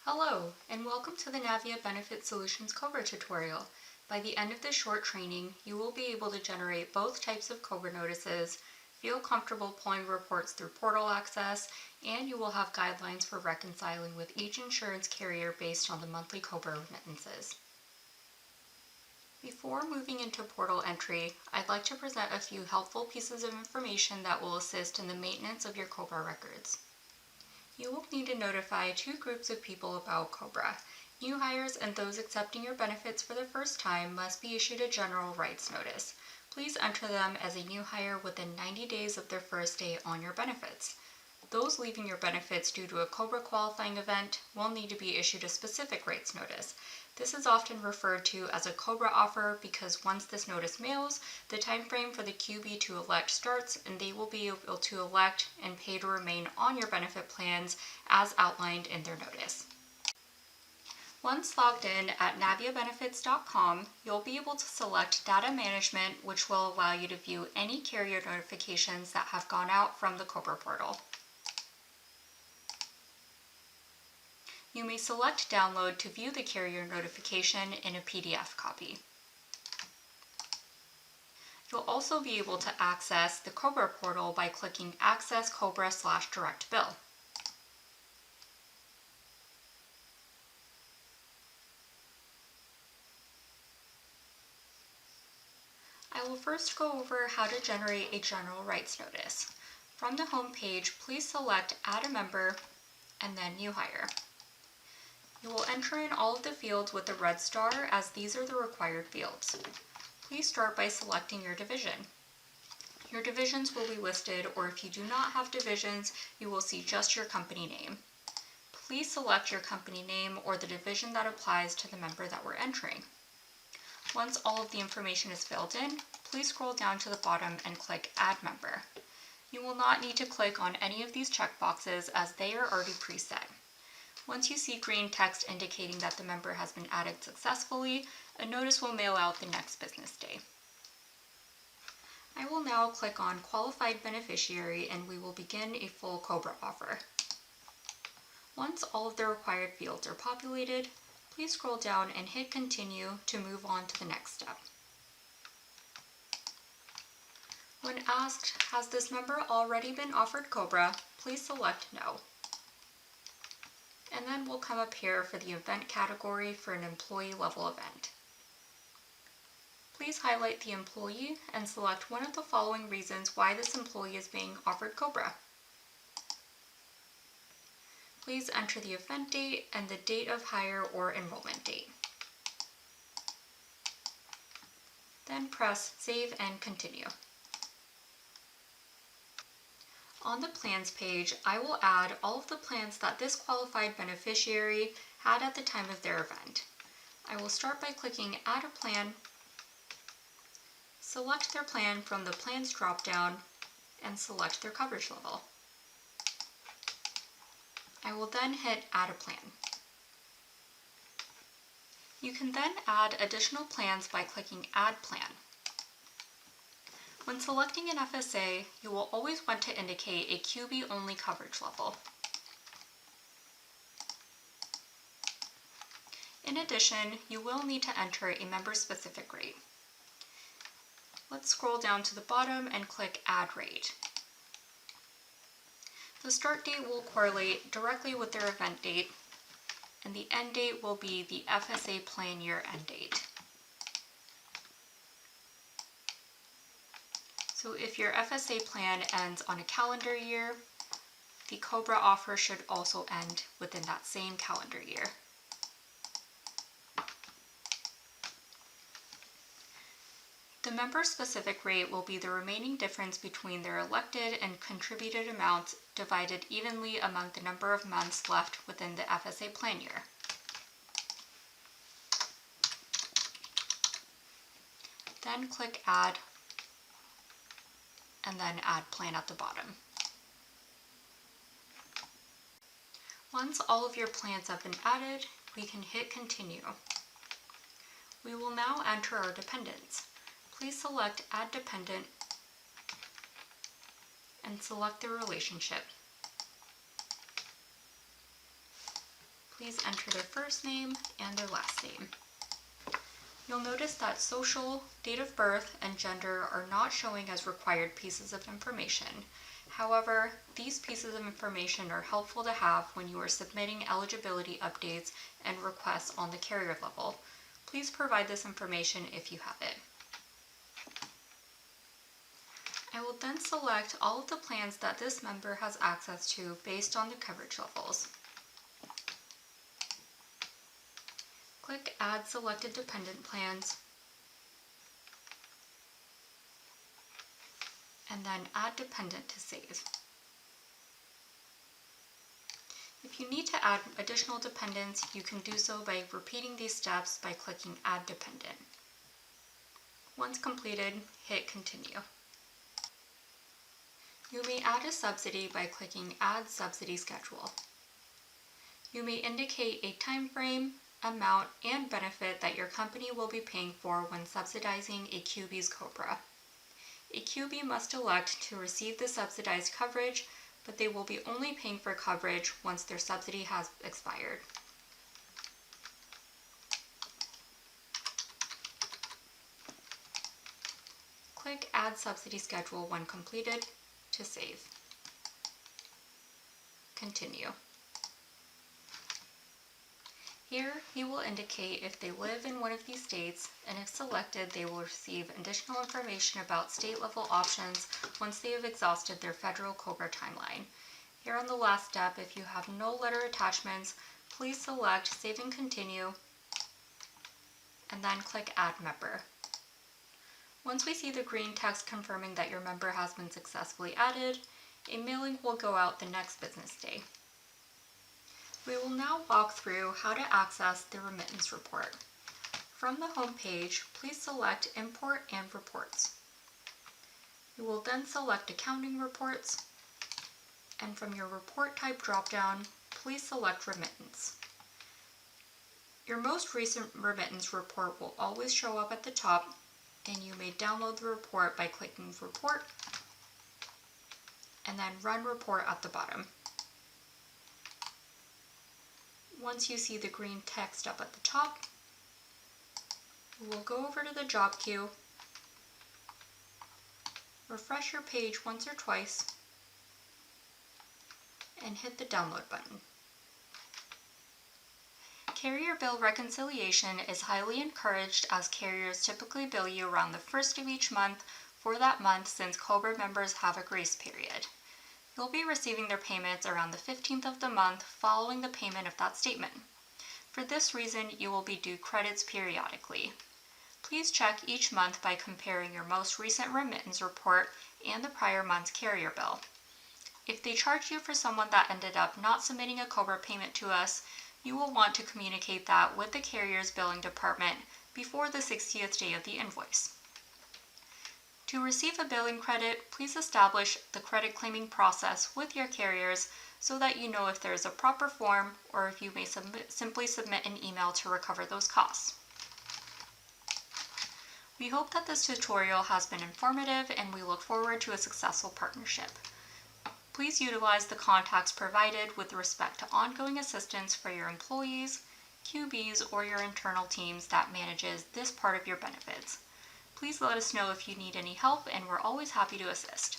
Hello, and welcome to the Navia Benefit Solutions COBRA tutorial. By the end of this short training, you will be able to generate both types of COBRA notices, feel comfortable pulling reports through portal access, and you will have guidelines for reconciling with each insurance carrier based on the monthly COBRA remittances. Before moving into portal entry, I'd like to present a few helpful pieces of information that will assist in the maintenance of your COBRA records. You will need to notify two groups of people about COBRA. New hires and those accepting your benefits for the first time must be issued a general rights notice. Please enter them as a new hire within 90 days of their first day on your benefits. Those leaving your benefits due to a COBRA qualifying event will need to be issued a specific rights notice. This is often referred to as a COBRA offer because once this notice mails, the time frame for the QB to elect starts and they will be able to elect and pay to remain on your benefit plans as outlined in their notice. Once logged in at naviabenefits.com, you'll be able to select Data Management, which will allow you to view any carrier notifications that have gone out from the COBRA portal. You may select Download to view the carrier notification in a PDF copy. You'll also be able to access the COBRA portal by clicking Access COBRA/Direct Bill. I will first go over how to generate a general rights notice. From the home page, please select Add a Member and then New Hire. You will enter in all of the fields with the red star as these are the required fields. Please start by selecting your division. Your divisions will be listed, or if you do not have divisions, you will see just your company name. Please select your company name or the division that applies to the member that we're entering. Once all of the information is filled in, please scroll down to the bottom and click Add Member. You will not need to click on any of these checkboxes as they are already preset. Once you see green text indicating that the member has been added successfully, a notice will mail out the next business day. I will now click on Qualified Beneficiary and we will begin a full COBRA offer. Once all of the required fields are populated, please scroll down and hit Continue to move on to the next step. When asked, has this member already been offered COBRA, please select No. And then we'll come up here for the event category for an employee level event. Please highlight the employee and select one of the following reasons why this employee is being offered COBRA. Please enter the event date and the date of hire or enrollment date. Then press Save and Continue. On the Plans page, I will add all of the plans that this qualified beneficiary had at the time of their event. I will start by clicking Add a Plan, select their plan from the Plans drop-down, and select their coverage level. I will then hit Add a Plan. You can then add additional plans by clicking Add Plan. When selecting an FSA, you will always want to indicate a QB-only coverage level. In addition, you will need to enter a member-specific rate. Let's scroll down to the bottom and click Add Rate. The start date will correlate directly with their event date, and the end date will be the FSA plan year end date. So if your FSA plan ends on a calendar year, the COBRA offer should also end within that same calendar year. The member-specific rate will be the remaining difference between their elected and contributed amounts divided evenly among the number of months left within the FSA plan year. Then click Add, and then Add Plan at the bottom. Once all of your plans have been added, we can hit Continue. We will now enter our dependents. Please select Add Dependent and select the relationship. please enter their first name and their last name. You'll notice that social, date of birth, and gender are not showing as required pieces of information. However, these pieces of information are helpful to have when you are submitting eligibility updates and requests on the carrier level. Please provide this information if you have it. I will then select all of the plans that this member has access to based on the coverage levels. Click Add Selected Dependent Plans, and then Add Dependent to save. If you need to add additional dependents, you can do so by repeating these steps by clicking Add Dependent. Once completed, hit Continue. You may add a subsidy by clicking Add Subsidy Schedule. You may indicate a time frame, amount, and benefit that your company will be paying for when subsidizing a QB's COBRA. A QB must elect to receive the subsidized coverage, but they will be only paying for coverage once their subsidy has expired. Click Add Subsidy Schedule when completed to save. Continue. Here, you will indicate if they live in one of these states, and if selected, they will receive additional information about state-level options once they have exhausted their federal COBRA timeline. Here on the last step, if you have no letter attachments, please select Save and Continue, and then click Add Member. Once we see the green text confirming that your member has been successfully added, a mailing will go out the next business day. We will now walk through how to access the remittance report. From the home page, please select Import and Reports. You will then select Accounting Reports, and from your report type dropdown, please select Remittance. Your most recent remittance report will always show up at the top, and you may download the report by clicking Report and then Run Report at the bottom. Once you see the green text up at the top, you will go over to the job queue, refresh your page once or twice, and hit the download button. Carrier bill reconciliation is highly encouraged as carriers typically bill you around the first of each month for that month since COBRA members have a grace period. You'll be receiving their payments around the 15th of the month following the payment of that statement. For this reason, you will be due credits periodically. Please check each month by comparing your most recent remittance report and the prior month's carrier bill. If they charge you for someone that ended up not submitting a COBRA payment to us, you will want to communicate that with the carrier's billing department before the 60th day of the invoice. To receive a billing credit, please establish the credit claiming process with your carriers so that you know if there is a proper form or if you may simply submit an email to recover those costs. We hope that this tutorial has been informative and we look forward to a successful partnership. Please utilize the contacts provided with respect to ongoing assistance for your employees, QBs, or your internal teams that manages this part of your benefits. Please let us know if you need any help, and we're always happy to assist.